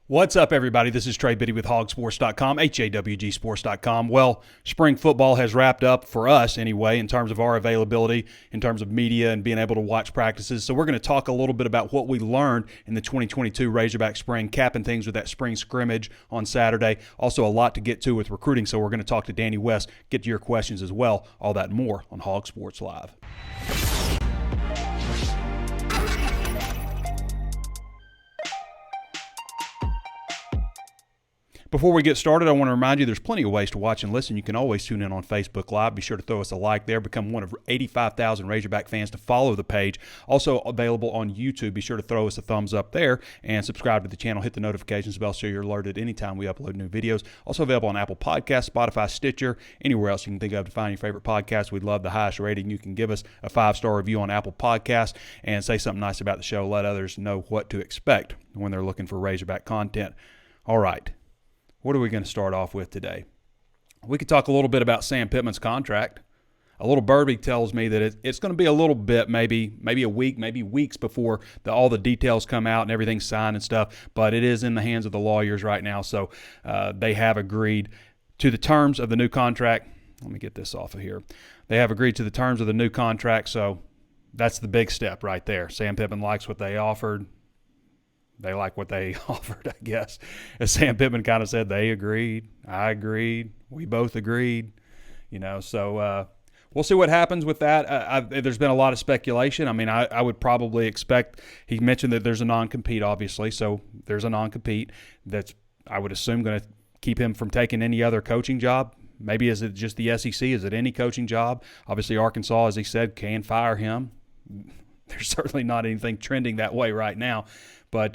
What's up, everybody? This is Trey Biddy with HawgSports.com, HAWGsports.com. Well, spring football has wrapped up for us anyway in terms of our availability, in terms of media and being able to watch practices. So we're going to talk a little bit about what we learned in the 2022 Razorback spring, capping things with that spring scrimmage on Saturday. Also a lot to get to with recruiting, so we're going to talk to Danny West, get to your questions as well. All that and more on Hog Sports Live. Before we get started, I want to remind you there's plenty of ways to watch and listen. You can always tune in on Facebook Live. Be sure to throw us a like there. Become one of 85,000 Razorback fans to follow the page. Also available on YouTube. Be sure to throw us a thumbs up there and subscribe to the channel. Hit the notifications bell so you're alerted anytime we upload new videos. Also available on Apple Podcasts, Spotify, Stitcher, anywhere else you can think of to find your favorite podcast. We'd love the highest rating. You can give us a 5-star review on Apple Podcasts and say something nice about the show. Let others know what to expect when they're looking for Razorback content. All right. What are we going to start off with today? We could talk a little bit about Sam Pittman's contract. A little birdie tells me that it's going to be a little bit, maybe a week, maybe weeks before all the details come out and everything's signed and stuff. But it is in the hands of the lawyers right now, so they have agreed to the terms of the new contract. Let me get this off of here. They have agreed to the terms of the new contract, so that's the big step right there. Sam Pittman likes what they offered. They like what they offered, I guess. As Sam Pittman kind of said, they agreed, I agreed, we both agreed, so we'll see what happens with that. There's been a lot of speculation. I mean, I would probably expect, he mentioned that there's a non-compete, obviously, so there's a non-compete that's, I would assume, going to keep him from taking any other coaching job. Maybe is it just the SEC? Is it any coaching job? Obviously, Arkansas, as he said, can fire him. There's certainly not anything trending that way right now. But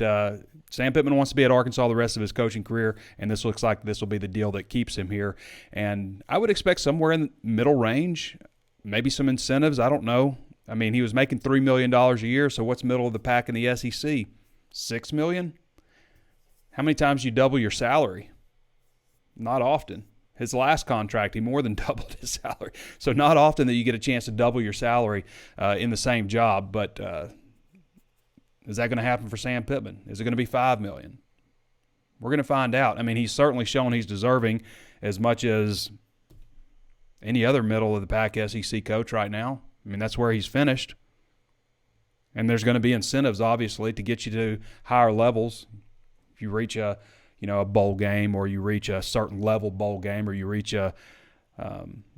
Sam Pittman wants to be at Arkansas the rest of his coaching career, and this looks like this will be the deal that keeps him here. And I would expect somewhere in the middle range, maybe some incentives. I don't know. I mean, he was making $3 million a year, so what's middle of the pack in the SEC? $6 million? How many times do you double your salary? Not often. His last contract, he more than doubled his salary. So not often that you get a chance to double your salary in the same job, but is that going to happen for Sam Pittman? Is it going to be $5 million? We're going to find out. I mean, he's certainly shown he's deserving as much as any other middle-of-the-pack SEC coach right now. I mean, that's where he's finished. And there's going to be incentives, obviously, to get you to higher levels. If you reach a bowl game, or you reach a certain level bowl game, or you reach a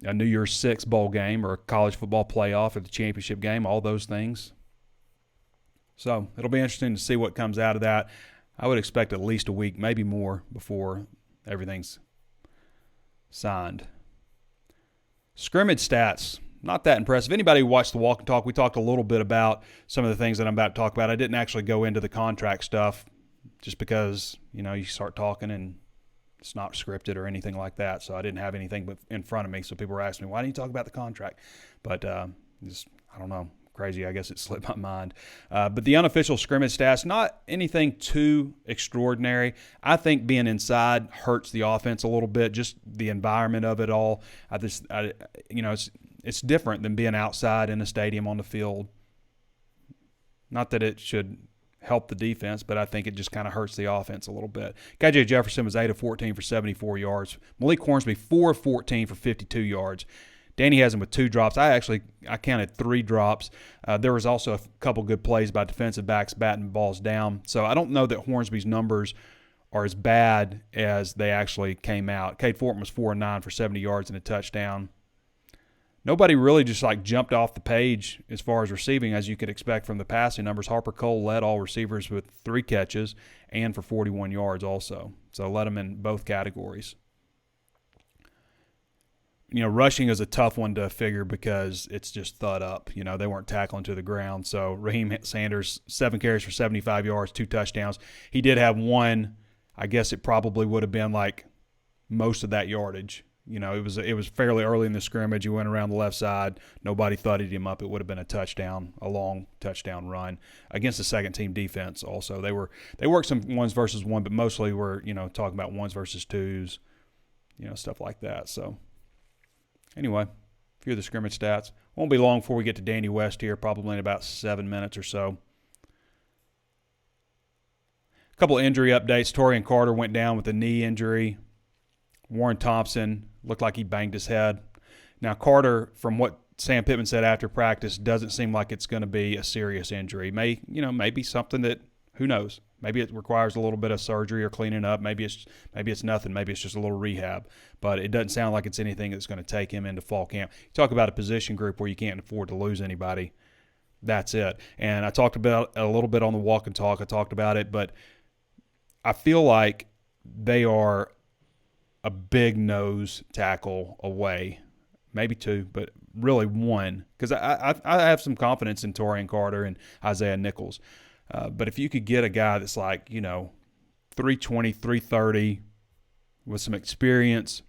New Year's Six bowl game, or a college football playoff, or the championship game, all those things. So it'll be interesting to see what comes out of that. I would expect at least a week, maybe more, before everything's signed. Scrimmage stats, not that impressive. Anybody who watched the Walk and Talk, we talked a little bit about some of the things that I'm about to talk about. I didn't actually go into the contract stuff just because, you start talking and it's not scripted or anything like that. So I didn't have anything but in front of me. So people were asking me, why didn't you talk about the contract? But I don't know. Crazy, I guess it slipped my mind. But the unofficial scrimmage stats, not anything too extraordinary. I think being inside hurts the offense a little bit, just the environment of it all. It's different than being outside in a stadium on the field. Not that it should help the defense, but I think it just kind of hurts the offense a little bit. KJ Jefferson was 8 of 14 for 74 yards. Malik Hornsby, 4 of 14 for 52 yards. Danny has him with 2 drops. I counted 3 drops. There was also a couple good plays by defensive backs batting balls down. So I don't know that Hornsby's numbers are as bad as they actually came out. Cade Fortin was 4 of 9 for 70 yards and a touchdown. Nobody really just jumped off the page as far as receiving, as you could expect from the passing numbers. Harper Cole led all receivers with 3 catches and for 41 yards also. So led them in both categories. Rushing is a tough one to figure because it's just thud up. They weren't tackling to the ground. So Raheem Sanders, 7 carries for 75 yards, 2 touchdowns. He did have one. I guess it probably would have been most of that yardage. It was fairly early in the scrimmage. He went around the left side. Nobody thudded him up. It would have been a touchdown, a long touchdown run against the second-team defense also. They worked some ones versus one, but mostly were, talking about ones versus twos, stuff like that. So anyway, a few of the scrimmage stats. Won't be long before we get to Danny West here, probably in about 7 minutes or so. couple of injury updates. Torian Carter went down with a knee injury. Warren Thompson looked like he banged his head. Now, Carter, from what Sam Pittman said after practice, doesn't seem like it's going to be a serious injury. Maybe something that, who knows? Maybe it requires a little bit of surgery or cleaning up. Maybe it's nothing. Maybe it's just a little rehab. But it doesn't sound like it's anything that's going to take him into fall camp. You talk about a position group where you can't afford to lose anybody. That's it. And I talked about a little bit on the walk and talk. I talked about it, but I feel like they are a big nose tackle away, maybe two, but really one, because I have some confidence in Torian Carter and Isaiah Nichols. But if you could get a guy that's like, 320, 330 with some experience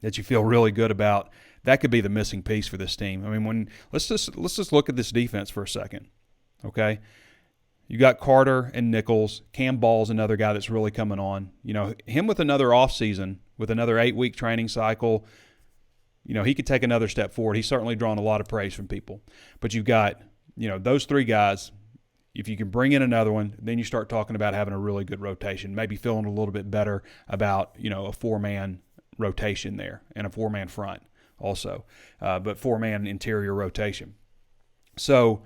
that you feel really good about, that could be the missing piece for this team. I mean, let's just look at this defense for a second, okay? You got Carter and Nichols. Cam Ball's another guy that's really coming on. Him with another offseason, with another 8-week training cycle, he could take another step forward. He's certainly drawn a lot of praise from people. But you've got, those three guys. If you can bring in another one, then you start talking about having a really good rotation, maybe feeling a little bit better about, a four-man rotation there and a four-man front also, but four-man interior rotation. So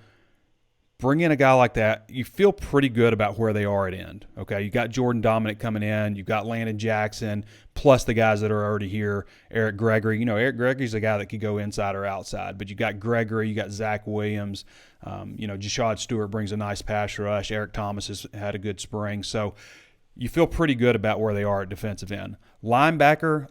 bring in a guy like that, you feel pretty good about where they are at end. Okay, you got Jordan Dominic coming in, you've got Landon Jackson, plus the guys that are already here. Eric Gregory, Eric Gregory's a guy that could go inside or outside, but you got Gregory, you got Zach Williams, Jashad Stewart brings a nice pass rush. Eric Thomas has had a good spring, so you feel pretty good about where they are at defensive end. Linebacker,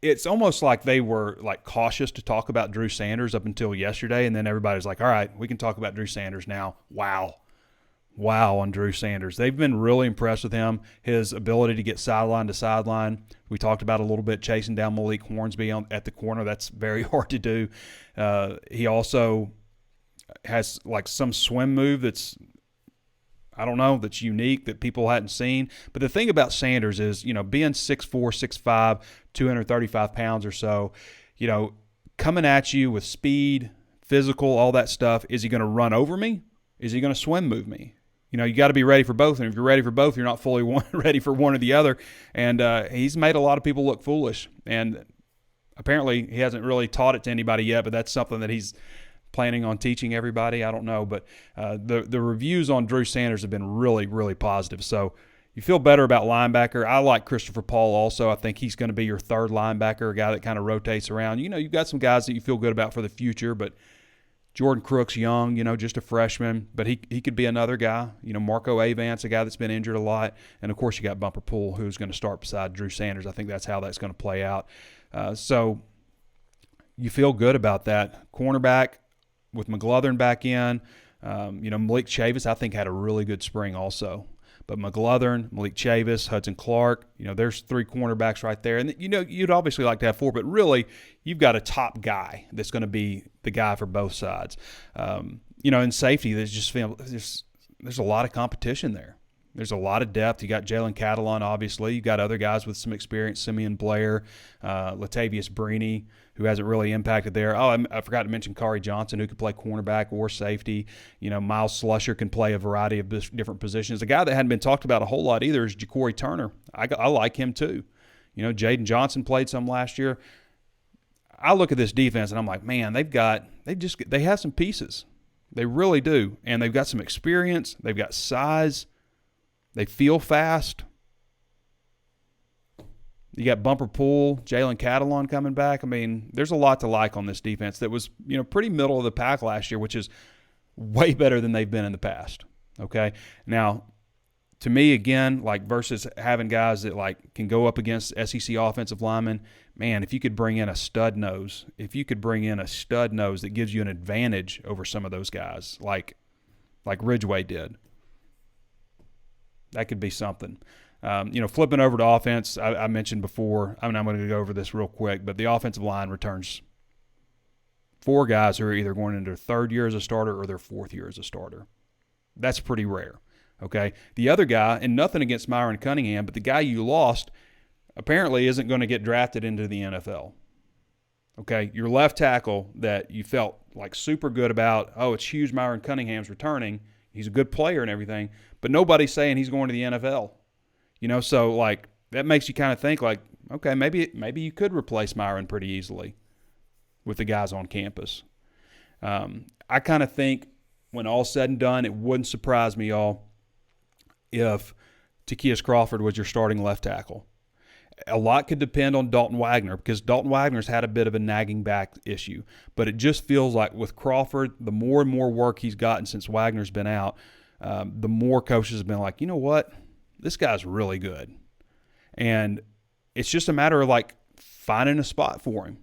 it's almost like they were cautious to talk about Drew Sanders up until yesterday, and then everybody's like, all right, we can talk about Drew Sanders now. Wow on Drew Sanders. They've been really impressed with him, his ability to get sideline to sideline. We talked about a little bit chasing down Malik Hornsby at the corner. That's very hard to do. He also has some swim move that's unique that people hadn't seen. But the thing about Sanders is, being 6'4", 6'5", 235 pounds or so, coming at you with speed, physical, all that stuff. Is he going to run over me? Is he going to swim move me? You got to be ready for both. And if you're ready for both, you're not fully ready for one or the other. And he's made a lot of people look foolish. And apparently he hasn't really taught it to anybody yet, but that's something that he's planning on teaching everybody. I don't know, but the reviews on Drew Sanders have been really, really positive. So you feel better about linebacker. I like Christopher Paul also. I think he's going to be your third linebacker, a guy that kind of rotates around. You've got some guys that you feel good about for the future, but Jordan Crook's young, just a freshman, but he could be another guy. Marco Avance, a guy that's been injured a lot. And, of course, you got Bumper Pool, who's going to start beside Drew Sanders. I think that's how that's going to play out. So you feel good about that. Cornerback, with McGlothern back in, Malik Chavis, I think, had a really good spring also. But McGlothern, Malik Chavis, Hudson Clark, there's three cornerbacks right there. And, you'd obviously like to have four, but really you've got a top guy that's going to be the guy for both sides. In safety, there's a lot of competition there. There's a lot of depth. You got Jalen Catalon, obviously. You got other guys with some experience, Simeon Blair, Latavius Brini, who hasn't really impacted there. Oh, I forgot to mention Kari Johnson, who could play cornerback or safety. Miles Slusher can play a variety of different positions. A guy that hadn't been talked about a whole lot either is Ja'Cory Turner. I like him too. Jaden Johnson played some last year. I look at this defense and I'm like, man, they have some pieces. They really do. And they've got some experience. They've got size. They feel fast. You got Bumper Pool, Jalen Catalon coming back. I mean, there's a lot to like on this defense that was, pretty middle of the pack last year, which is way better than they've been in the past. Okay? Now, to me, again, versus having guys that, can go up against SEC offensive linemen, man, if you could bring in a stud nose, that gives you an advantage over some of those guys, like Ridgeway did, that could be something. Flipping over to offense, I mentioned before, I'm going to go over this real quick, but the offensive line returns four guys who are either going into their third year as a starter or their fourth year as a starter. That's pretty rare, okay? The other guy, and nothing against Myron Cunningham, but the guy you lost apparently isn't going to get drafted into the NFL, okay? Your left tackle that you felt super good about, it's huge Myron Cunningham's returning, He's a good player and everything, but nobody's saying he's going to the NFL. So like that makes you kind of think like, okay, maybe you could replace Myron pretty easily with the guys on campus. I kind of think when all's said and done, it wouldn't surprise me, y'all, if Takias Crawford was your starting left tackle. A lot could depend on Dalton Wagner because Dalton Wagner's had a bit of a nagging back issue. But it just feels like with Crawford, the more and more work he's gotten since Wagner's been out, the more coaches have been like, you know what? This guy's really good. And it's just a matter of like finding a spot for him.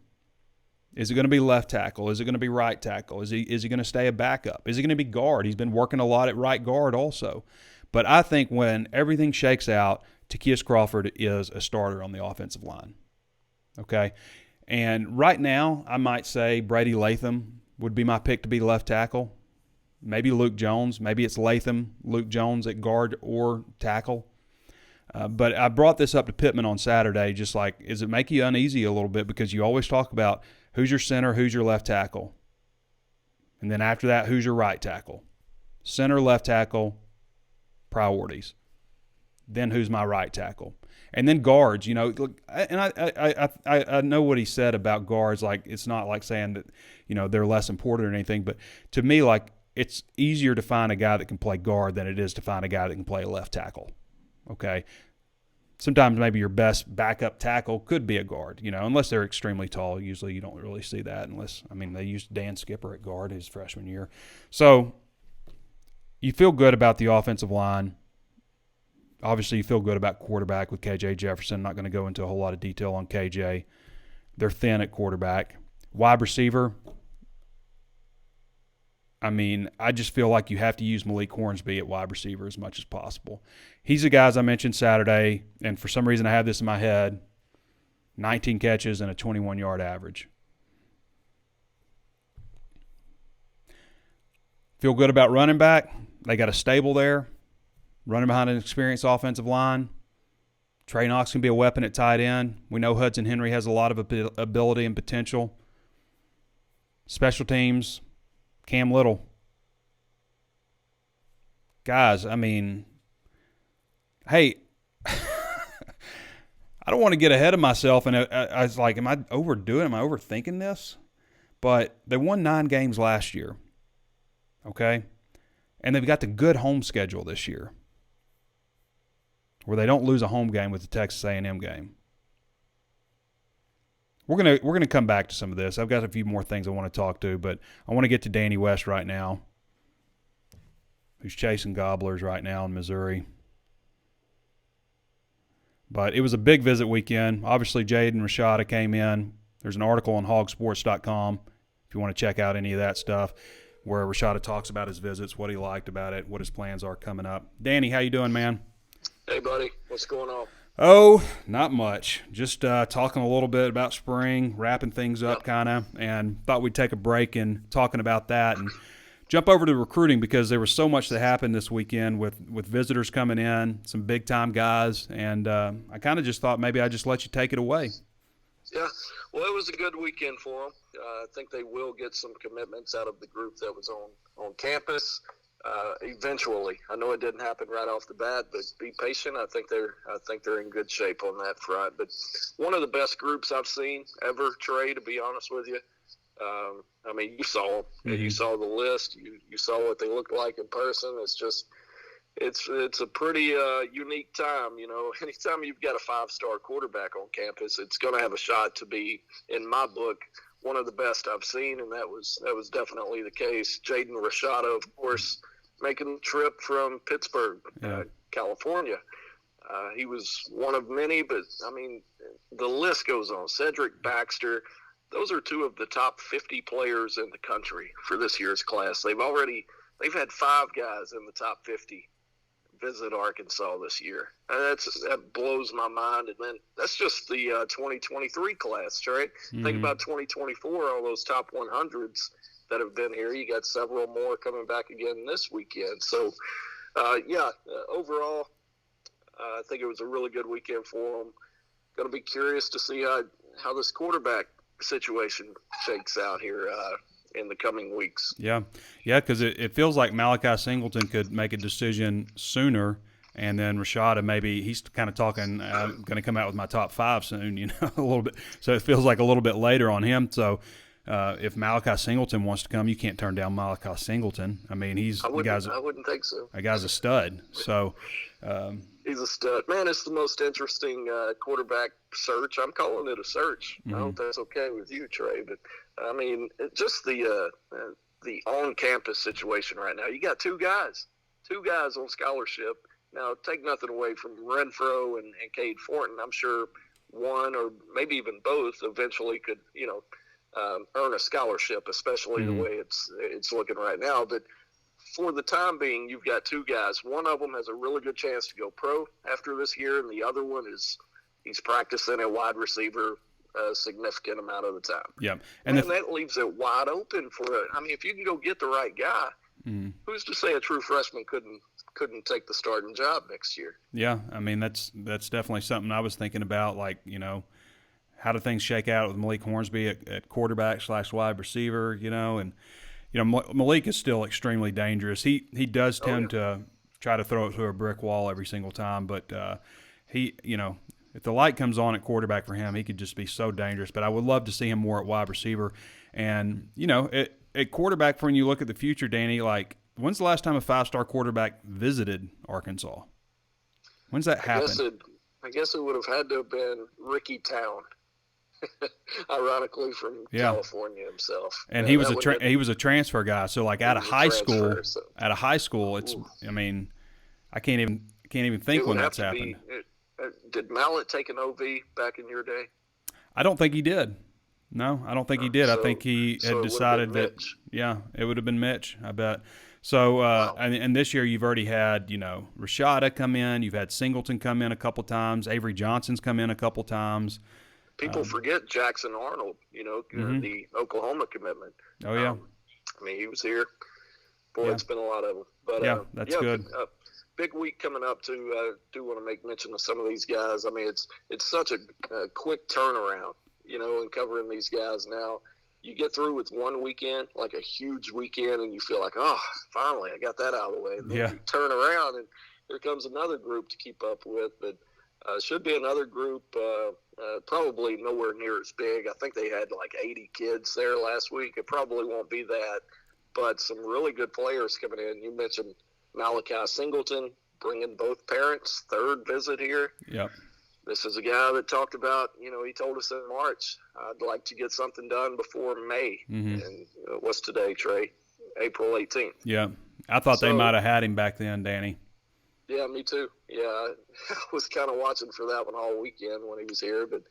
Is it going to be left tackle? Is it going to be right tackle? Is he going to stay a backup? Is he going to be guard? He's been working a lot at right guard also. But I think when everything shakes out, Takias Crawford is a starter on the offensive line. Okay? And right now, I might say Brady Latham would be my pick to be left tackle. Maybe Luke Jones. Maybe it's Latham, Luke Jones at guard or tackle. But I brought this up to Pittman on Saturday, just like, does it make you uneasy a little bit? Because you always talk about who's your center, who's your left tackle. And then after that, who's your right tackle? Center, left tackle, priorities. Then who's my right tackle? And then guards, and I know what he said about guards. Like, it's not like saying that, they're less important or anything. But to me, like, it's easier to find a guy that can play guard than it is to find a guy that can play left tackle. Okay? Sometimes maybe your best backup tackle could be a guard, unless they're extremely tall. Usually you don't really see that they used Dan Skipper at guard his freshman year. So you feel good about the offensive line. Obviously, you feel good about quarterback with KJ Jefferson. Not going to go into a whole lot of detail on KJ. They're thin at quarterback. Wide receiver, I just feel like you have to use Malik Hornsby at wide receiver as much as possible. He's the guy, as I mentioned Saturday, and for some reason I have this in my head, 19 catches and a 21-yard average. Feel good about running back. They got a stable there. Running behind an experienced offensive line. Trey Knox can be a weapon at tight end. We know Hudson Henry has a lot of ability and potential. Special teams, Cam Little. Guys, hey, I don't want to get ahead of myself. And I was like, am I overdoing it? Am I overthinking this? But they won 9 games last year. Okay? And they've got the good home schedule this year, where they don't lose a home game with the Texas A&M game. We're gonna come back to some of this. I've got a few more things I want to talk to, but I want to get to Danny West right now, who's chasing gobblers right now in Missouri. But it was a big visit weekend. Obviously, Jaden Rashada came in. There's an article on HawgSports.com if you want to check out any of that stuff, where Rashada talks about his visits, what he liked about it, what his plans are coming up. Danny, how you doing, man? Hey, buddy. What's going on? Oh, not much. Just talking a little bit about spring, wrapping things up kind of, and thought we'd take a break and talking about that and jump over to recruiting because there was so much that happened this weekend with visitors coming in, some big-time guys, and I kind of just thought maybe I'd just let you take it away. Yeah, well, it was a good weekend for them. I think they will get some commitments out of the group that was on campus. Eventually, I know it didn't happen right off the bat, but be patient. I think they're in good shape on that front. But one of the best groups I've seen ever, Trey, to be honest with you. You saw them. Mm-hmm. You saw the list. You saw what they looked like in person. It's a pretty unique time. Anytime you've got a 5-star quarterback on campus, it's going to have a shot to be, in my book, one of the best I've seen, and that was definitely the case. Jaden Rashada, of course, making the trip from Pittsburgh, California. He was one of many, but, the list goes on. Cedric Baxter, those are 2 of the top 50 players in the country for this year's class. They've had 5 guys in the top 50 visit Arkansas this year. That blows my mind. And then that's just the 2023 class, right? Mm-hmm. Think about 2024, all those top 100s that have been here. You got several more coming back again this weekend. So, overall, I think it was a really good weekend for them. Going to be curious to see how this quarterback situation shakes out here. in the coming weeks. Yeah, because it feels like Malachi Singleton could make a decision sooner, and then Rashada maybe he's kind of talking. I'm going to come out with my top 5 soon, a little bit. So it feels like a little bit later on him. So if Malachi Singleton wants to come, you can't turn down Malachi Singleton. I mean, I wouldn't think so. A guy's a stud. So he's a stud, man. It's the most interesting quarterback search. I'm calling it a search. I hope that's okay with you, Trey. But I mean, just the on-campus situation right now. You got two guys on scholarship. Now, take nothing away from Renfro and Cade Fortin. I'm sure one or maybe even both eventually could, earn a scholarship, especially the way it's looking right now. But for the time being, you've got two guys. One of them has a really good chance to go pro after this year, and the other one he's practicing at wide receiver a significant amount of the time. Yeah, and that leaves it wide open for it. I mean, if you can go get the right guy, who's to say a true freshman couldn't take the starting job next year? Yeah, I mean that's definitely something I was thinking about. Like, how do things shake out with Malik Hornsby at quarterback / wide receiver? And Malik is still extremely dangerous. He does tend to try to throw it through a brick wall every single time, but if the light comes on at quarterback for him, he could just be so dangerous. But I would love to see him more at wide receiver. And, at quarterback, for when you look at the future, Danny, like, when's the last time a 5-star quarterback visited Arkansas? When's that happen? I guess it would have had to have been Ricky Town, ironically from California himself. And he was a transfer guy. So, like, out of high school, it's. I mean, I can't even think when that's happened. Did Mallet take an OV back in your day? I don't think he did. No, I don't think he did. I think he had decided that. Yeah, it would have been Mitch, I bet. So, and this year you've already had, Rashada come in. You've had Singleton come in a couple times. Avery Johnson's come in a couple times. People forget Jackson Arnold, the Oklahoma commitment. Oh, yeah. I mean, he was here. Boy, it's been a lot of them. But, that's good. Big week coming up, too. I do want to make mention of some of these guys. I mean, it's such a quick turnaround, in covering these guys now. You get through with one weekend, like a huge weekend, and you feel like, oh, finally, I got that out of the way. And then you turn around, and here comes another group to keep up with. But should be another group, probably nowhere near as big. I think they had like 80 kids there last week. It probably won't be that. But some really good players coming in. You mentioned Malachi Singleton, bringing both parents, third visit here. Yep. This is a guy that talked about, he told us in March, I'd like to get something done before May. And what's today, Trey? April 18th. Yeah. I thought they might have had him back then, Danny. Yeah, me too. Yeah, I was kind of watching for that one all weekend when he was here. But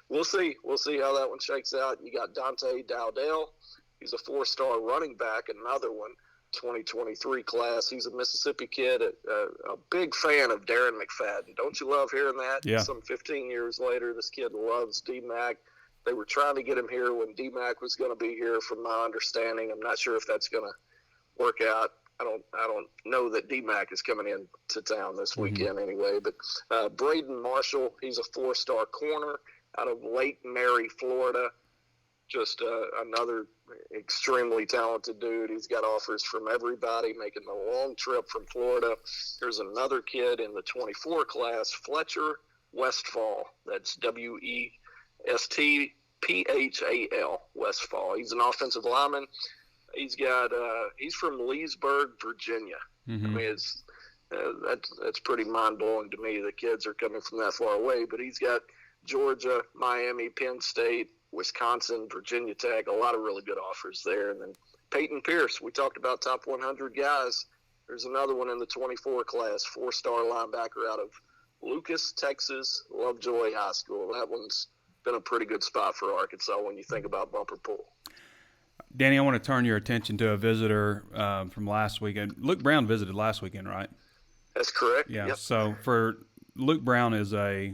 we'll see. We'll see how that one shakes out. You got Dante Dowdell. He's a 4-star running back, another one. 2023 class. He's a Mississippi kid, a big fan of Darren McFadden. Don't you love hearing that? Yeah. Some 15 years later, this kid loves D-Mac. They were trying to get him here when D-Mac was going to be here, from my understanding. I'm not sure if that's going to work out. I don't know that D-Mac is coming in to town this weekend anyway. But Braden Marshall, he's a 4-star corner out of Lake Mary, Florida. Just another extremely talented dude. He's got offers from everybody, making the long trip from Florida. There's another kid in the 24 class, Fletcher Westphal. That's Westphal, Westphal. He's an offensive lineman. He's from Leesburg, Virginia. I mean, that's pretty mind-blowing to me. The kids are coming from that far away, but he's got Georgia, Miami, Penn State, Wisconsin, Virginia Tech, a lot of really good offers there. And then Peyton Pierce, we talked about top 100 guys. There's another one in the 24 class, 4-star linebacker out of Lucas, Texas, Lovejoy High School. That one's been a pretty good spot for Arkansas when you think about bumper pool. Danny, I want to turn your attention to a visitor from last weekend. Luke Brown visited last weekend, right? That's correct. Yeah. Yep. So for Luke Brown is a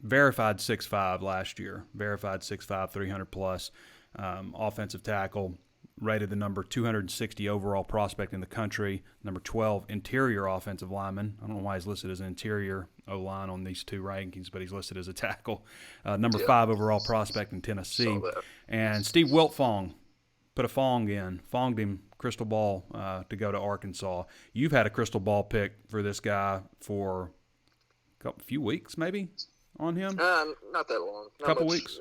verified 6'5" last year, verified 6'5", 300+, offensive tackle, rated the number 260 overall prospect in the country, number 12 interior offensive lineman. I don't know why he's listed as an interior O-line on these two rankings, but he's listed as a tackle. Number 5 overall prospect in Tennessee. And Steve Wiltfong put a fonged him crystal ball to go to Arkansas. You've had a crystal ball pick for this guy for a few weeks, maybe, on him. Not that long. A couple weeks.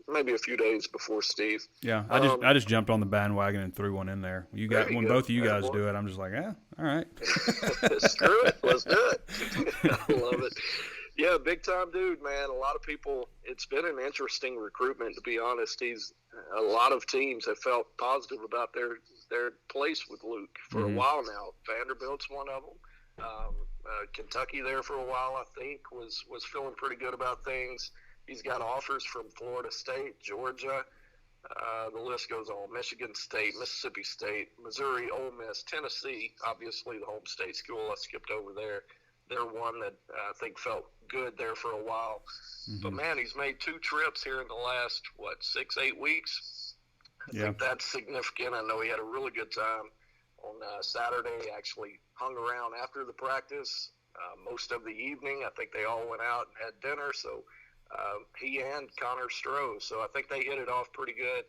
Maybe a few days before Steve. Yeah, I just jumped on the bandwagon and threw one in there. When both of you guys do it, I'm just like, all right. Screw it, let's do it. I love it. Yeah, big time dude, man. A lot of people. It's been an interesting recruitment, to be honest. A lot of teams have felt positive about their place with Luke for a while now. Vanderbilt's one of them. Kentucky there for a while, I think, was feeling pretty good about things. He's got offers from Florida State, Georgia. The list goes on. Michigan State, Mississippi State, Missouri, Ole Miss, Tennessee, obviously the home state school. I skipped over there. They're one that I think felt good there for a while. But, man, he's made 2 trips here in the last, 6-8 weeks. I think that's significant. I know he had a really good time on Saturday. Actually hung around after the practice most of the evening. I think they all went out and had dinner. So he and Connor Stroh. So I think they hit it off pretty good.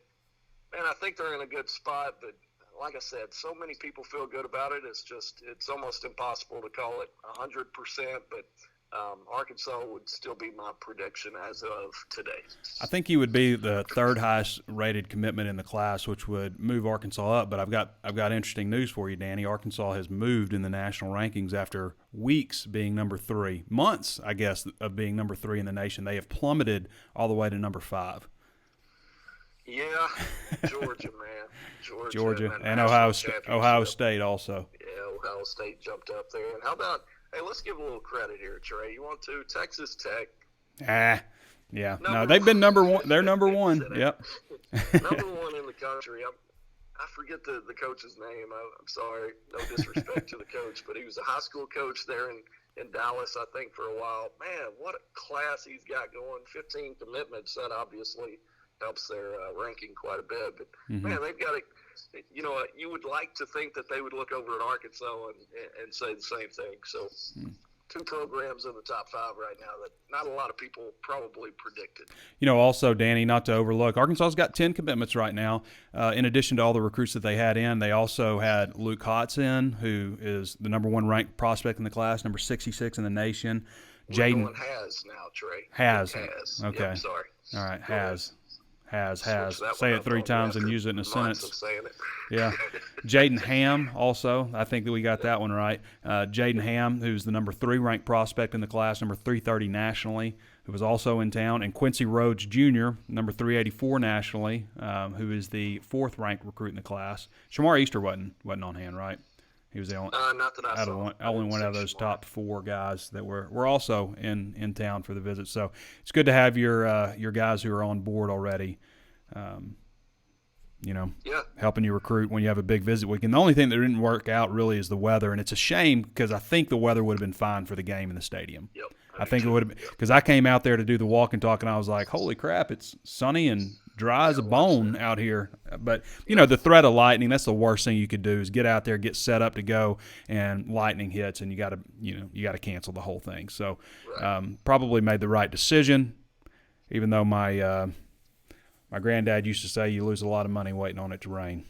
And I think they're in a good spot. But like I said, so many people feel good about it. It's almost impossible to call it 100%. But Arkansas would still be my prediction as of today. I think he would be the 3rd highest rated commitment in the class, which would move Arkansas up. But I've got interesting news for you, Danny. Arkansas has moved in the national rankings after weeks being number 3, months, I guess, of being number 3 in the nation. They have plummeted all the way to number 5. Yeah, Georgia, man. Georgia and Ohio State also. Yeah, Ohio State jumped up there. And how about – hey, let's give a little credit here, Trey. You want to? Texas Tech. Yeah. No, they've been number 1. They're number 1. Yep. Number 1 in the country. I forget the coach's name. I'm sorry. No disrespect to the coach, but he was a high school coach there in Dallas, I think, for a while. Man, what a class he's got going. 15 commitments. That obviously helps their ranking quite a bit. But, man, they've got – you would like to think that they would look over at Arkansas and say the same thing. So 2 programs in the top 5 right now that not a lot of people probably predicted. Also, Danny, not to overlook, Arkansas's got 10 commitments right now. In addition to all the recruits that they had in, they also had Luke Hotz in, who is the number 1 ranked prospect in the class, number 66 in the nation. Jaden has now, Trey. Has. Okay. Yep, sorry. All right, has. Say it 3 times and use it in a sentence. Yeah. Jaden Ham also. I think that we got that one right. Jaden Ham, who's the number 3 ranked prospect in the class, number 330 nationally, who was also in town. And Quincy Rhodes Jr., number 384 nationally, who is the 4th ranked recruit in the class. Shamar Easter wasn't on hand, right? He was the only, not that I saw. Only one out of those top 4 guys that were also in town for the visit. So it's good to have your guys who are on board already, helping you recruit when you have a big visit weekend. The only thing that didn't work out really is the weather, and it's a shame because I think the weather would have been fine for the game in the stadium. Yep. I think it would have, because I came out there to do the walk and talk, and I was like, holy crap, it's sunny and dry as a bone out here. But, the threat of lightning, that's the worst thing you could do is get out there, get set up to go, and lightning hits, and you got to cancel the whole thing. So probably made the right decision, even though my granddad used to say you lose a lot of money waiting on it to rain.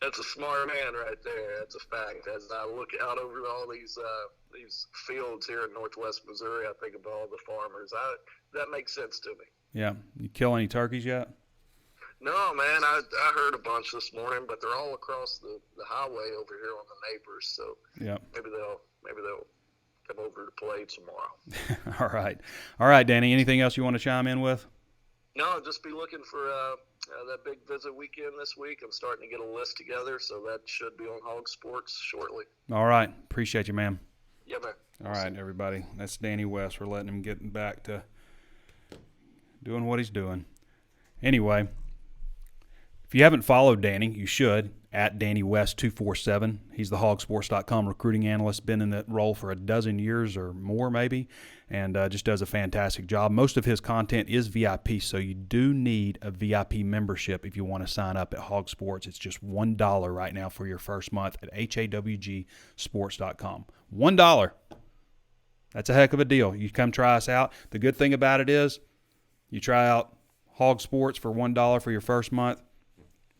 That's a smart man right there. That's a fact. As I look out over all these fields here in northwest Missouri, I think of all the farmers. That makes sense to me. Yeah. You kill any turkeys yet? No, man. I heard a bunch this morning, but they're all across the highway over here on the neighbors. So maybe they'll come over to play tomorrow. All right, Danny. Anything else you want to chime in with? No, just be looking for that big visit weekend this week. I'm starting to get a list together, so that should be on HawgSports shortly. All right. Appreciate you, man. Yeah, man. All right, everybody. That's Danny West. We're letting him get back to doing what he's doing. Anyway, if you haven't followed Danny, you should, at DannyWest247. He's the HawgSports.com recruiting analyst, been in that role for a dozen years or more maybe, and just does a fantastic job. Most of his content is VIP, so you do need a VIP membership if you want to sign up at HawgSports. It's just $1 right now for your first month at HawgSports.com. $1. That's a heck of a deal. You come try us out. The good thing about it is you try out HawgSports for $1 for your first month,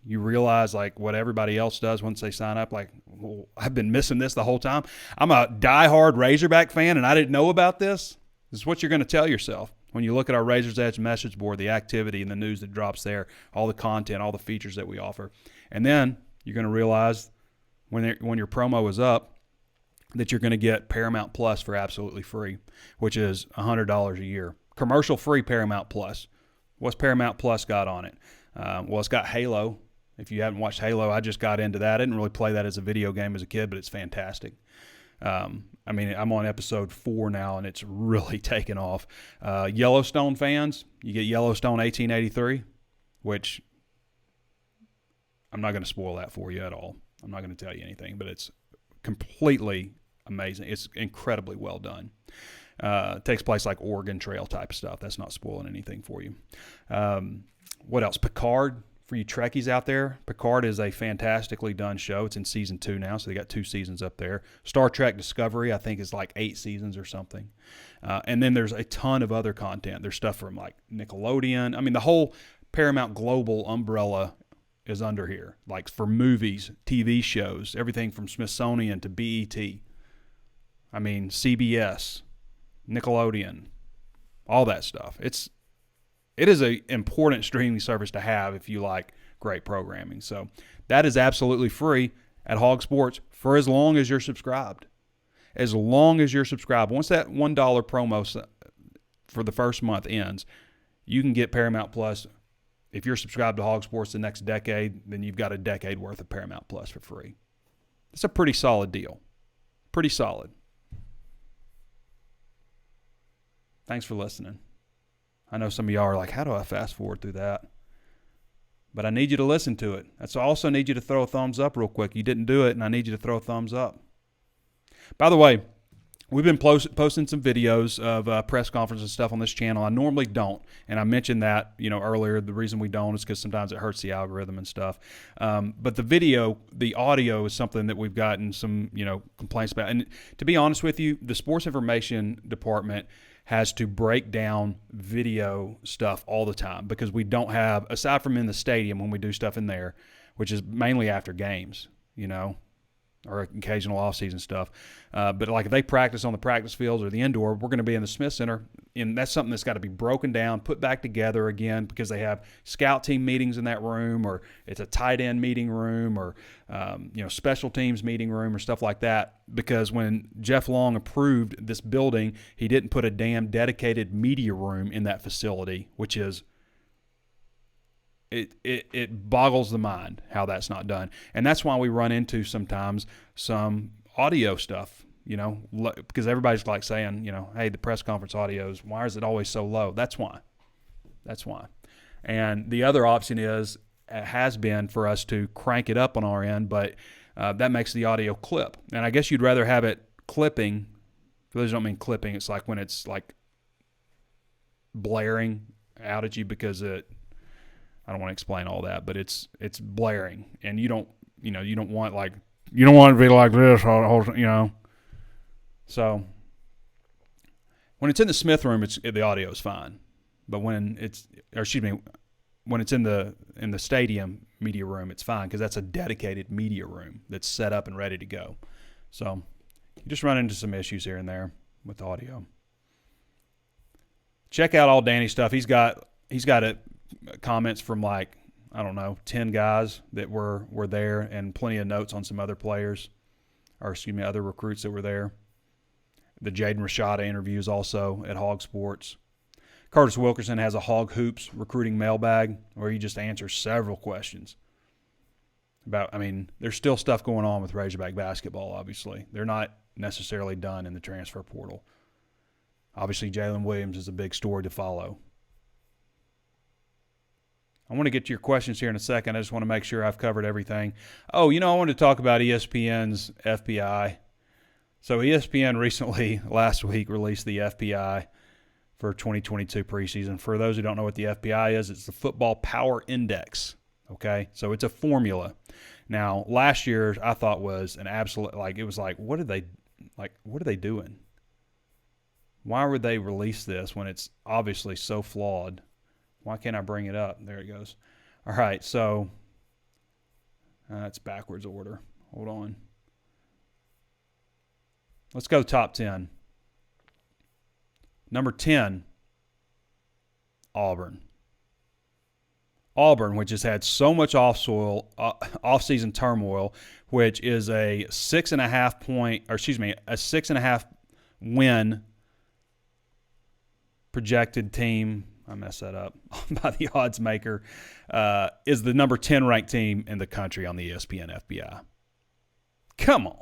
you realize like what everybody else does once they sign up. Like, well, I've been missing this the whole time. I'm a diehard Razorback fan and I didn't know about this. This is what you're going to tell yourself when you look at our Razor's Edge message board, the activity and the news that drops there, all the content, all the features that we offer. And then you're going to realize when your promo is up that you're going to get Paramount Plus for absolutely free, which is $100 a year. Commercial-free Paramount Plus. What's Paramount Plus got on it? Well, it's got Halo. If you haven't watched Halo, I just got into that. I didn't really play that as a video game as a kid, but it's fantastic. I mean, I'm on episode 4 now, and it's really taken off. Yellowstone fans, you get Yellowstone 1883, which I'm not going to spoil that for you at all. I'm not going to tell you anything, but it's completely amazing. It's incredibly well done. It takes place like Oregon Trail type stuff. That's not spoiling anything for you. What else? Picard, for you Trekkies out there. Picard is a fantastically done show. It's in season 2 now, so they got 2 seasons up there. Star Trek Discovery, I think, is like 8 seasons or something. And then there's a ton of other content. There's stuff from like Nickelodeon. I mean, the whole Paramount Global umbrella is under here, like for movies, TV shows, everything from Smithsonian to BET. I mean, CBS, Nickelodeon, all that stuff. It is an important streaming service to have if you like great programming. So that is absolutely free at HawgSports for as long as you're subscribed. As long as you're subscribed. Once that $1 promo for the first month ends, you can get Paramount Plus. If you're subscribed to HawgSports the next decade, then you've got a decade worth of Paramount Plus for free. It's a pretty solid deal. Pretty solid. Thanks for listening. I know some of y'all are like, how do I fast forward through that? But I need you to listen to it. I also need you to throw a thumbs up real quick. You didn't do it, and I need you to throw a thumbs up. By the way, we've been posting some videos of press conferences and stuff on this channel. I normally don't, and I mentioned that earlier. The reason we don't is because sometimes it hurts the algorithm and stuff. But the audio is something that we've gotten some complaints about. And to be honest with you, the sports information department has to break down video stuff all the time because we don't have, aside from in the stadium when we do stuff in there, which is mainly after games, or occasional off-season stuff. But like if they practice on the practice fields or the indoor, we're going to be in the Smith Center, and that's something that's got to be broken down, put back together again because they have scout team meetings in that room, or it's a tight end meeting room, or special teams meeting room or stuff like that. Because when Jeff Long approved this building, he didn't put a damn dedicated media room in that facility, which is It boggles the mind how that's not done. And that's why we run into sometimes some audio stuff, because everybody's like saying, hey, the press conference audios, why is it always so low? That's why. And the other option has been for us to crank it up on our end, but that makes the audio clip. And I guess you'd rather have it clipping. For those who don't mean clipping, it's like when it's like blaring out at you because I don't want to explain all that, but it's blaring, and you don't want it to be like this, So when it's in the Smith room, the audio is fine, but when it's in the stadium media room, it's fine because that's a dedicated media room that's set up and ready to go. So you just run into some issues here and there with audio. Check out all Danny's stuff. He's got it. Comments from 10 guys that were there, and plenty of notes on some other players, other recruits that were there. The Jaden Rashada interviews also at HawgSports. Curtis Wilkerson has a Hog Hoops recruiting mailbag where he just answers several questions there's still stuff going on with Razorback basketball, obviously. They're not necessarily done in the transfer portal. Obviously, Jalen Williams is a big story to follow. I want to get to your questions here in a second. I just want to make sure I've covered everything. Oh, I wanted to talk about ESPN's FPI. So ESPN recently, last week, released the FPI for 2022 preseason. For those who don't know what the FPI is, it's the Football Power Index. Okay? So it's a formula. Now, last year I thought was an absolute, what are they doing? Why would they release this when it's obviously so flawed? Why can't I bring it up? There it goes. All right, so that's backwards order. Hold on. Let's go top 10. Number 10, Auburn. Auburn, which has had so much off-season turmoil, which is a 6.5 win projected team. I messed that up by the odds maker. Is the number 10 ranked team in the country on the ESPN FPI. Come on.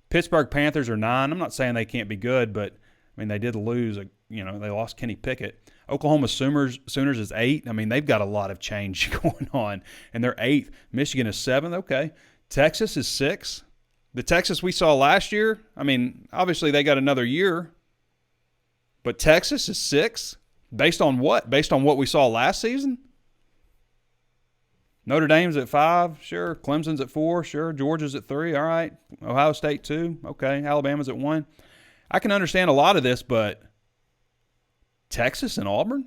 Pittsburgh Panthers are 9. I'm not saying they can't be good, but I mean they did lose. They lost Kenny Pickett. Oklahoma Sooners is 8. I mean, they've got a lot of change going on, and they're 8th. Michigan is 7th. Okay. Texas is 6. The Texas we saw last year, I mean, obviously they got another year, but Texas is 6. Based on what? Based on what we saw last season? Notre Dame's at 5. Sure. Clemson's at 4. Sure. Georgia's at 3. All right. Ohio State 2. Okay. Alabama's at 1. I can understand a lot of this, but Texas and Auburn?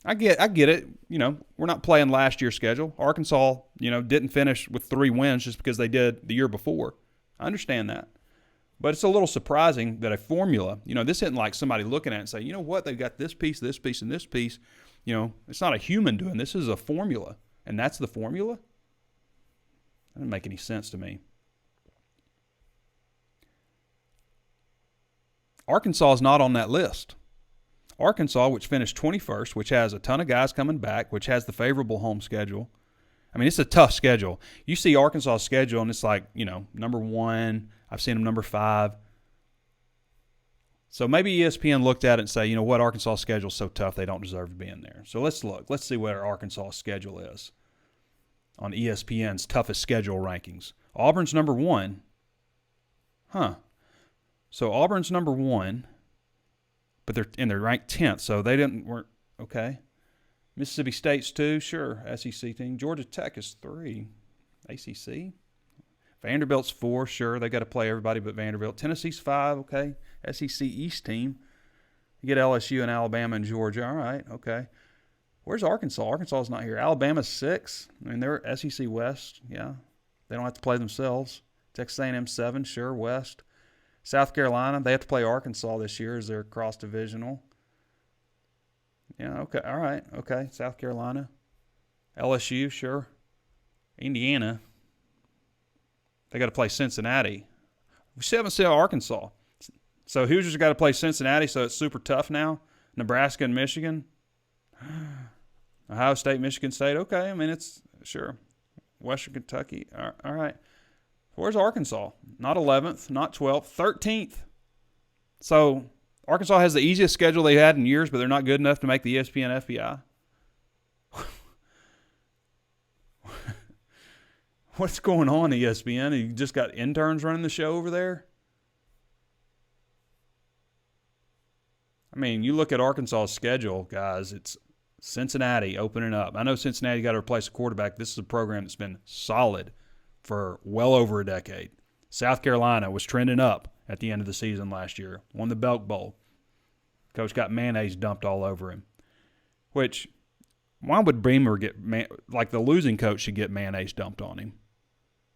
I get it. We're not playing last year's schedule. Arkansas, didn't finish with 3 wins just because they did the year before. I understand that. But it's a little surprising that a formula, this isn't like somebody looking at it and saying, you know what, they've got this piece, and this piece. It's not a human doing this. This is a formula, and that's the formula? That doesn't make any sense to me. Arkansas is not on that list. Arkansas, which finished 21st, which has a ton of guys coming back, which has the favorable home schedule. I mean, it's a tough schedule. You see Arkansas' schedule, and it's like, number 1. I've seen them number 5. So maybe ESPN looked at it and say, you know what, Arkansas' schedule is so tough they don't deserve to be in there. So let's look. Let's see what our Arkansas schedule is on ESPN's toughest schedule rankings. Auburn's number 1. So Auburn's number 1, but they're ranked 10th, so they weren't okay. Mississippi State's 2, sure, SEC team. Georgia Tech is 3, ACC. Vanderbilt's 4, sure, they got to play everybody but Vanderbilt. Tennessee's 5, okay. SEC East team. You get LSU and Alabama and Georgia. All right, okay. Where's Arkansas? Arkansas's not here. Alabama's 6. I mean, they're SEC West, yeah. They don't have to play themselves. Texas A&M 7, sure, West. South Carolina, they have to play Arkansas this year as their cross-divisional. Yeah, okay, all right, okay. South Carolina. LSU, sure. Indiana. They got to play Cincinnati. We still haven't seen Arkansas. So Hoosiers got to play Cincinnati, so it's super tough now. Nebraska and Michigan. Ohio State, Michigan State. Okay, I mean, it's sure. Western Kentucky. All right. Where's Arkansas? Not 11th, not 12th, 13th. So Arkansas has the easiest schedule they had in years, but they're not good enough to make the ESPN FPI. What's going on, ESPN? You just got interns running the show over there? I mean, you look at Arkansas's schedule, guys, it's Cincinnati opening up. I know Cincinnati got to replace a quarterback. This is a program that's been solid for well over a decade. South Carolina was trending up at the end of the season last year. Won the Belk Bowl. Coach got mayonnaise dumped all over him. Which, why would Beamer get, like the losing coach should get mayonnaise dumped on him?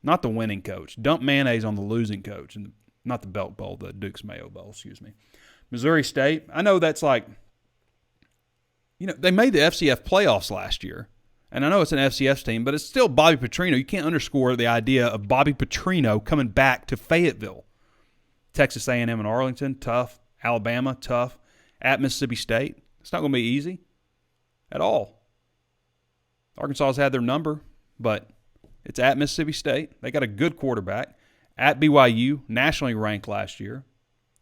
Not the winning coach. Dump mayonnaise on the losing coach. And not the Belk Bowl, the Duke's Mayo Bowl, excuse me. Missouri State, I know that's like, they made the FCF playoffs last year. And I know it's an FCS team, but it's still Bobby Petrino. You can't underscore the idea of Bobby Petrino coming back to Fayetteville. Texas A&M and Arlington, tough. Alabama, tough. At Mississippi State, it's not going to be easy at all. Arkansas has had their number, but it's at Mississippi State. They got a good quarterback. At BYU, nationally ranked last year.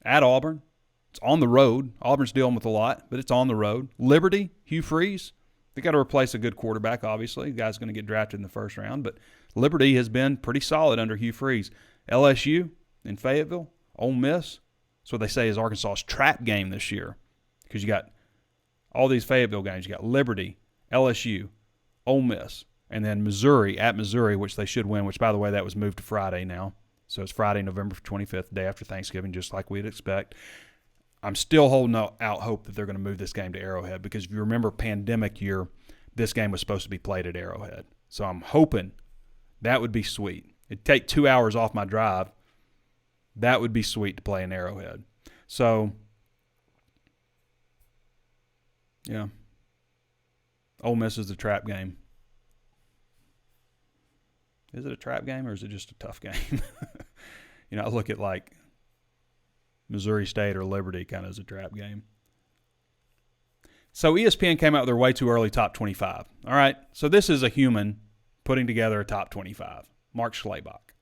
At Auburn, it's on the road. Auburn's dealing with a lot, but it's on the road. Liberty, Hugh Freeze. They got to replace a good quarterback, obviously. The guy's going to get drafted in the first round, but Liberty has been pretty solid under Hugh Freeze. LSU in Fayetteville, Ole Miss. That's what they say is Arkansas's trap game this year because you got all these Fayetteville games. You got Liberty, LSU, Ole Miss, and then Missouri at Missouri, which they should win, which, by the way, that was moved to Friday now. So it's Friday, November 25th, day after Thanksgiving, just like we'd expect. I'm still holding out hope that they're going to move this game to Arrowhead, because if you remember pandemic year, this game was supposed to be played at Arrowhead. So I'm hoping that would be sweet. It'd take 2 hours off my drive. That would be sweet to play in Arrowhead. So, yeah. Ole Miss is the trap game. Is it a trap game or is it just a tough game? I look at like Missouri State or Liberty kind of as a trap game. So ESPN came out with their way too early top 25. All right, so this is a human putting together a top 25. Mark Schlabach.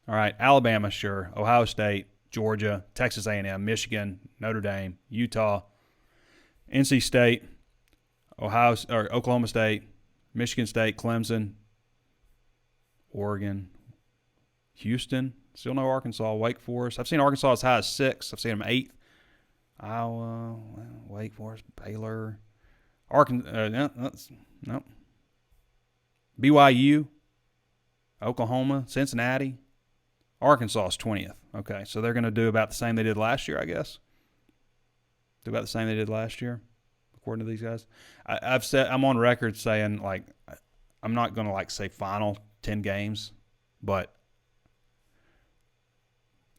All right, Alabama, sure. Ohio State, Georgia, Texas A&M, Michigan, Notre Dame, Utah, NC State, Oklahoma State, Michigan State, Clemson, Oregon, Houston, still no Arkansas, Wake Forest. I've seen Arkansas as high as 6. I've seen them 8th. Iowa, Wake Forest, Baylor, Arkansas, no. BYU, Oklahoma, Cincinnati, Arkansas is 20th. Okay, so they're going to do about the same they did last year, I guess. Do about the same they did last year, according to these guys. I'm on record saying, like, I'm not going to like say final 10 games, but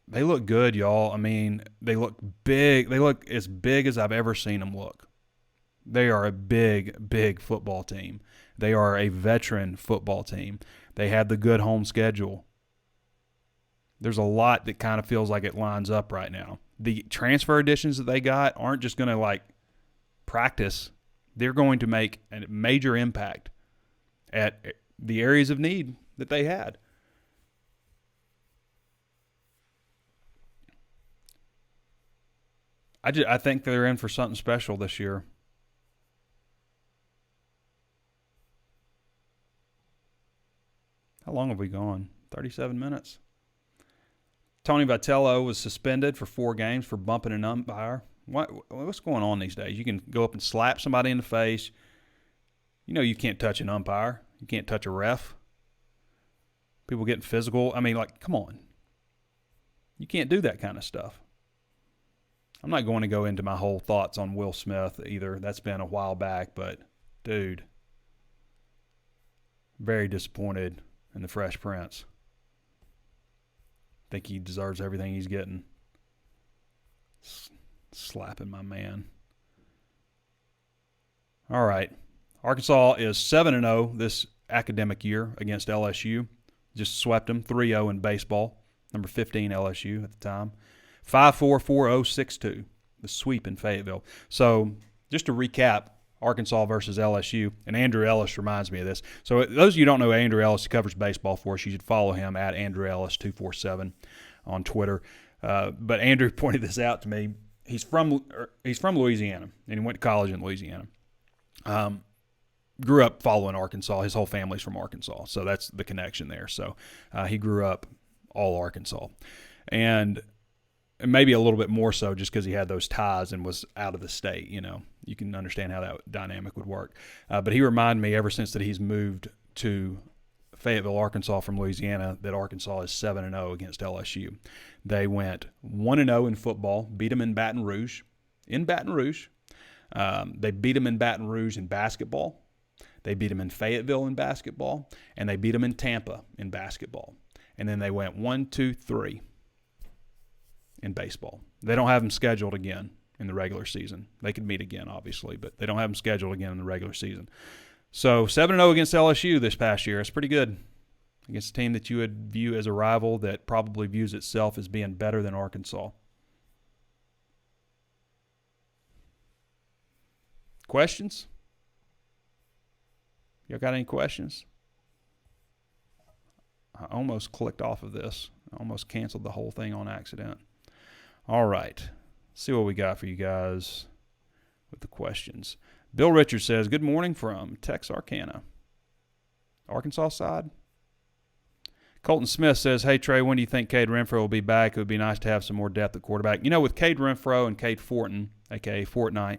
they look good, y'all. I mean, they look big. They look as big as I've ever seen them look. They are a big, big football team. They are a veteran football team. They have the good home schedule. There's a lot that kind of feels like it lines up right now. The transfer additions that they got aren't just going to, like, practice. They're going to make a major impact at the areas of need that they had. I think they're in for something special this year. How long have we gone? 37 minutes. Tony Vitello was suspended for 4 games for bumping an umpire. What's going on these days? You can go up and slap somebody in the face. You can't touch an umpire. You can't touch a ref. People getting physical. I mean, like, come on. You can't do that kind of stuff. I'm not going to go into my whole thoughts on Will Smith either. That's been a while back, but, dude, very disappointed in the Fresh Prince. Think he deserves everything he's getting. Slapping my man. All right. Arkansas is 7-0 this academic year against LSU. Just swept them 3-0 in baseball. Number 15 LSU at the time. 5-4, 4-0, 6-2. The sweep in Fayetteville. So just to recap, Arkansas versus LSU, and Andrew Ellis reminds me of this. So those of you who don't know Andrew Ellis, he covers baseball for us. You should follow him at Andrew Ellis 247 on Twitter. But Andrew pointed this out to me. He's from Louisiana, and he went to college in Louisiana. Grew up following Arkansas. His whole family's from Arkansas, so that's the connection there. So he grew up all Arkansas. And maybe a little bit more so just because he had those ties and was out of the state, You can understand how that dynamic would work. But he reminded me ever since that he's moved to Fayetteville, Arkansas from Louisiana, that Arkansas is 7-0 against LSU. They went 1-0 in football, beat them in Baton Rouge. They beat them in Baton Rouge in basketball. They beat them in Fayetteville in basketball. And they beat them in Tampa in basketball. And then they went 1-2-3 in baseball. They don't have them scheduled again in the regular season. They could meet again, obviously, but they don't have them scheduled again in the regular season. So 7-0 against LSU this past year. It's pretty good against a team that you would view as a rival that probably views itself as being better than Arkansas. Questions? Y'all got any questions? I almost clicked off of this. I almost canceled the whole thing on accident. All right. Let's see what we got for you guys with the questions. Bill Richards says, good morning from Texarkana. Arkansas side. Colton Smith says, hey, Trey, when do you think Cade Renfro will be back? It would be nice to have some more depth at quarterback. With Cade Renfro and Cade Fortin, a.k.a. Fortnite,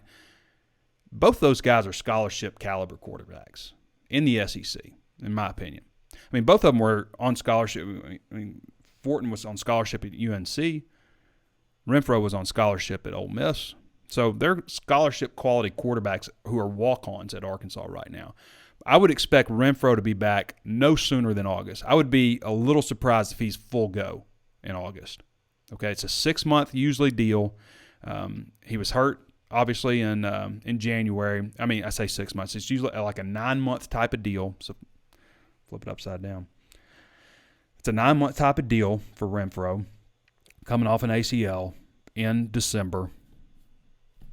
both those guys are scholarship caliber quarterbacks in the SEC, in my opinion. I mean, both of them were on scholarship. Fortin was on scholarship at UNC. Renfro was on scholarship at Ole Miss. So they're scholarship quality quarterbacks who are walk-ons at Arkansas right now. I would expect Renfro to be back no sooner than August. I would be a little surprised if he's full go in August. Okay, it's a 6-month usually deal. He was hurt, obviously, in January. I mean, I say 6 months. It's usually like a 9-month type of deal. So flip it upside down. It's a 9-month type of deal for Renfro, coming off an ACL in December.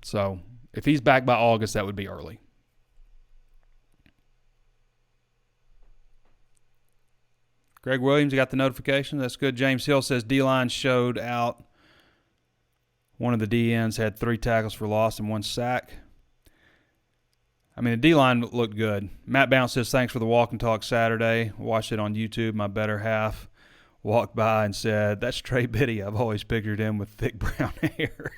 So if he's back by August, that would be early. Greg Williams, you got the notification? That's good. James Hill says D-line showed out. One of the DNs had 3 tackles for loss and 1 sack. I mean, the D-line looked good. Matt Bounce says, thanks for the walk and talk Saturday. Watched it on YouTube. My better half walked by and said, that's Trey Biddy. I've always pictured him with thick brown hair.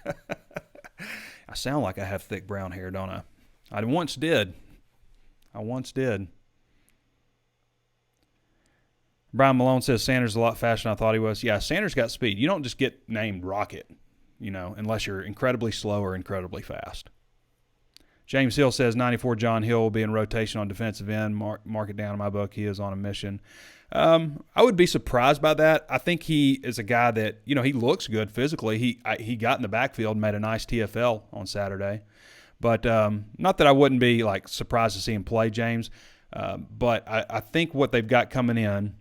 I sound like I have thick brown hair, don't I? I once did. Brian Malone says Sanders is a lot faster than I thought he was. Yeah, Sanders got speed. You don't just get named Rocket, unless you're incredibly slow or incredibly fast. James Hill says 94 John Hill will be in rotation on defensive end. Mark it down in my book. He is on a mission. I would be surprised by that. I think he is a guy that, he looks good physically. He got in the backfield and made a nice TFL on Saturday. But not that I wouldn't be surprised to see him play, James. But I think what they've got coming in,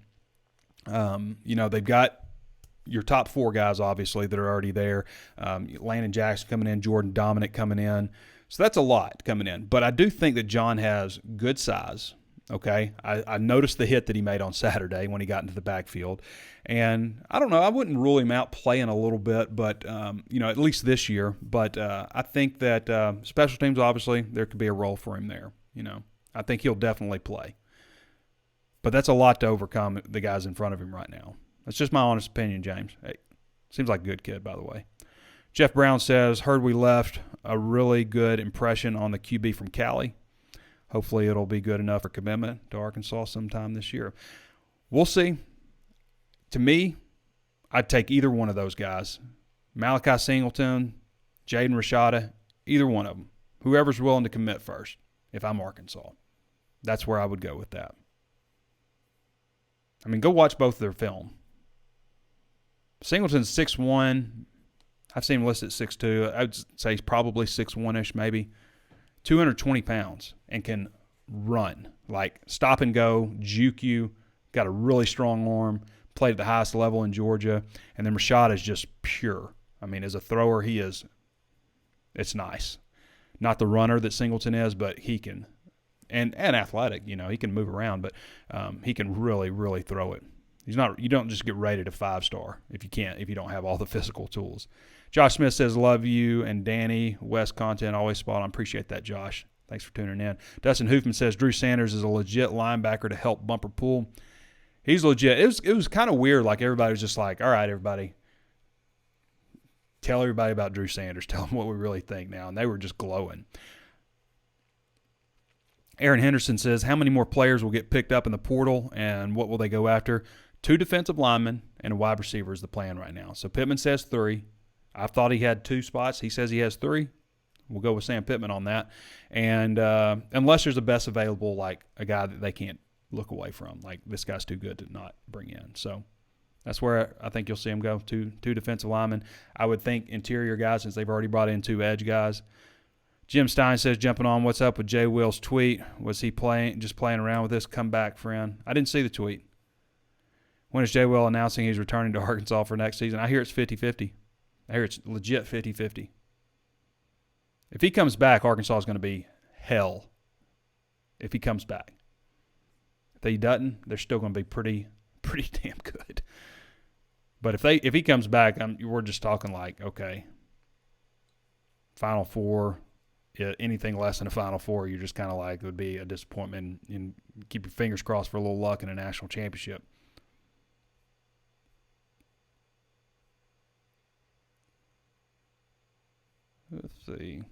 they've got your top 4 guys, obviously, that are already there. Landon Jackson coming in, Jordan Dominic coming in. So that's a lot coming in. But I do think that John has good size, okay? I noticed the hit that he made on Saturday when he got into the backfield. And I don't know, I wouldn't rule him out playing a little bit, but, at least this year. But I think that special teams, obviously, there could be a role for him there. I think he'll definitely play. But that's a lot to overcome the guys in front of him right now. That's just my honest opinion, James. Hey, seems like a good kid, by the way. Jeff Brown says, heard we left a really good impression on the QB from Cali. Hopefully it'll be good enough for commitment to Arkansas sometime this year. We'll see. To me, I'd take either one of those guys. Malachi Singleton, Jaden Rashada, either one of them. Whoever's willing to commit first, if I'm Arkansas. That's where I would go with that. I mean, go watch both of their film. Singleton's 6'1". I've seen him listed at 6'2". I would say he's probably 6'1"-ish maybe. 220 pounds and can run. Stop and go, juke you, got a really strong arm, played at the highest level in Georgia. And then Rashad is just pure. I mean, as a thrower, it's nice. Not the runner that Singleton is, but he can. And athletic, he can move around, but he can really, really throw it. You don't just get rated a 5-star if you don't have all the physical tools. Josh Smith says, love you and Danny. West content, always spot on. Appreciate that, Josh. Thanks for tuning in. Dustin Hoofman says, Drew Sanders is a legit linebacker to help bumper pool. He's legit. It was kind of weird. Everybody was just like, all right, everybody, tell everybody about Drew Sanders. Tell them what we really think now. And they were just glowing. Aaron Henderson says, how many more players will get picked up in the portal and what will they go after? 2 defensive linemen and a wide receiver is the plan right now. So Pittman says 3. I thought he had 2 spots. He says he has 3. We'll go with Sam Pittman on that. And unless there's a best available, a guy that they can't look away from, this guy's too good to not bring in. So that's where I think you'll see him go, 2 defensive linemen. I would think interior guys, since they've already brought in 2 edge guys. Jim Stein says, jumping on, what's up with Jay Will's tweet? Was he playing around with this? Come back, friend. I didn't see the tweet. When is Jay Will announcing he's returning to Arkansas for next season? I hear it's 50-50. I hear it's legit 50-50. If he comes back, Arkansas is going to be hell if he comes back. If he doesn't, they're still going to be pretty damn good. But if he comes back, we're just talking okay, Final Four. Anything less than a Final Four, you're just kind of it would be a disappointment, and keep your fingers crossed for a little luck in a national championship. Let's see.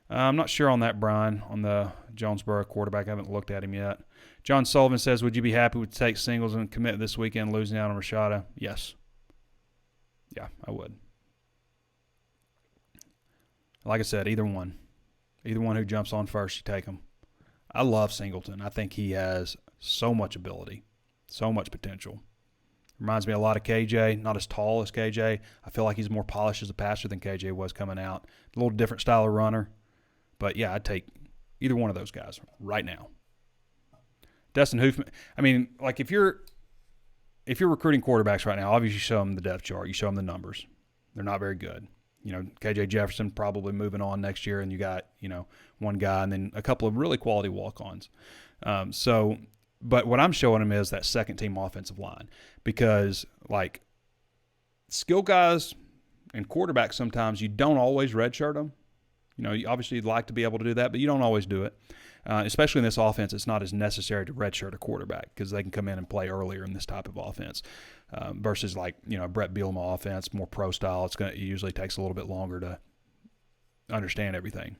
I'm not sure on that, Brian, on the Jonesboro quarterback. I haven't looked at him yet. John Sullivan says, would you be happy to take singles and commit this weekend, losing out on Rashada? Yes. Yeah, I would. Like I said, either one who jumps on first, you take him. I love Singleton. I think he has so much ability, so much potential. Reminds me a lot of KJ, not as tall as KJ. I feel like he's more polished as a passer than KJ was coming out. A little different style of runner. But, yeah, I'd take either one of those guys right now. Dustin Hoofman, I mean, like if you're recruiting quarterbacks right now, obviously you show them the depth chart. You show them the numbers. They're not very good. You know, KJ Jefferson probably moving on next year, and you got, you know, one guy and then a couple of really quality walk-ons. But what I'm showing them is that second-team offensive line because, like, skill guys and quarterbacks sometimes you don't always redshirt them. You know, obviously you'd like to be able to do that, but you don't always do it. Especially in this offense, it's not as necessary to redshirt a quarterback because they can come in and play earlier in this type of offense versus, like, you know, Brett Bielema offense, more pro style. It usually takes a little bit longer to understand everything.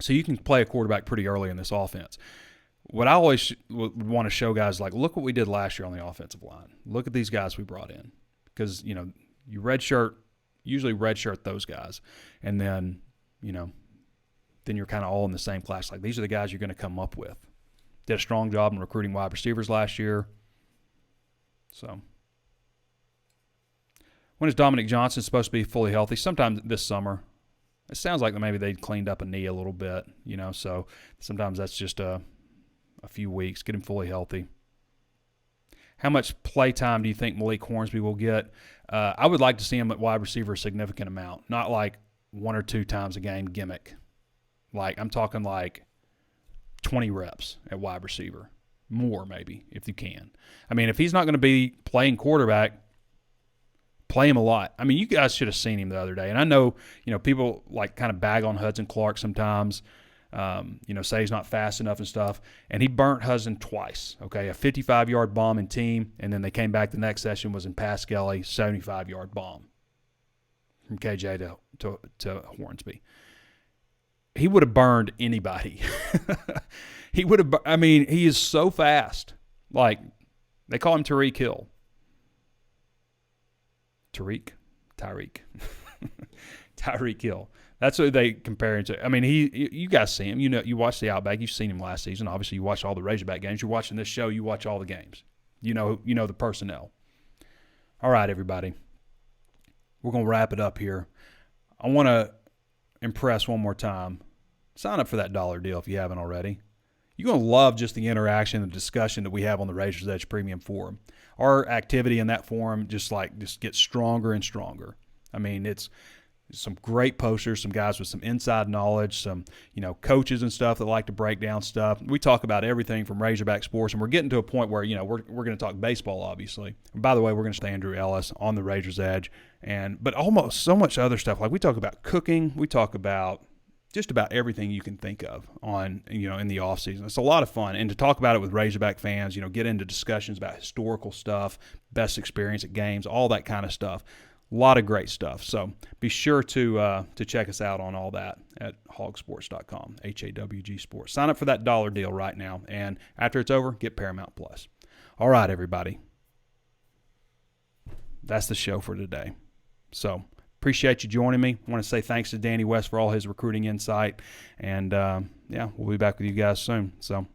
So you can play a quarterback pretty early in this offense. What I always would want to show guys, like, look what we did last year on the offensive line. Look at these guys we brought in because, you know, you usually redshirt those guys, and then, you know, then you're kind of all in the same class. Like, these are the guys you're going to come up with. Did a strong job in recruiting wide receivers last year. So, when is Dominic Johnson supposed to be fully healthy? Sometime this summer. It sounds like maybe they cleaned up a knee a little bit, you know, so sometimes that's just a few weeks. Get him fully healthy. How much play time do you think Malik Hornsby will get? I would like to see him at wide receiver a significant amount, not like 1 or 2 times a game gimmick. Like, I'm talking like 20 reps at wide receiver. More, maybe, if you can. I mean, if he's not going to be playing quarterback, play him a lot. I mean, you guys should have seen him the other day. And I know, you know, people like kind of bag on Hudson Clark sometimes, you know, say he's not fast enough and stuff. And he burnt Hudson twice, okay? A 55-yard bomb in team, and then they came back the next session was in Pass Skelly, 75-yard bomb from KJ to Hornsby. He would have burned anybody. He is so fast. Like, they call him Tyreek Hill. Tyreek Hill. That's what they compare him to. I mean, you guys see him. You know, you watch the Outback. You've seen him last season. Obviously, you watch all the Razorback games. You're watching this show. You watch all the games. You know the personnel. All right, everybody. We're going to wrap it up here. I want to impress one more time. Sign up for that $1 deal if you haven't already. You're going to love just the interaction and discussion that we have on the Razor's Edge Premium Forum. Our activity in that forum just gets stronger and stronger. I mean, it's some great posters, some guys with some inside knowledge, some, you know, coaches and stuff that like to break down stuff. We talk about everything from Razorback sports, and we're getting to a point where, you know, we're going to talk baseball, obviously. And by the way, we're going to stay Andrew Ellis on the Razor's Edge, but almost so much other stuff. Like, we talk about cooking, we talk about just about everything you can think of on, you know, in the off season. It's a lot of fun. And to talk about it with Razorback fans, you know, get into discussions about historical stuff, best experience at games, all that kind of stuff. A lot of great stuff. So be sure to check us out on all that at HawgSports.com, HAWG Sports. Sign up for that $1 deal right now. And after it's over, get Paramount Plus. All right, everybody. That's the show for today. So appreciate you joining me. I want to say thanks to Danny West for all his recruiting insight. And, yeah, we'll be back with you guys soon. So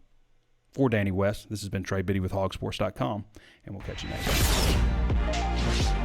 for Danny West, this has been Trey Biddy with HawgSports.com, and we'll catch you next time.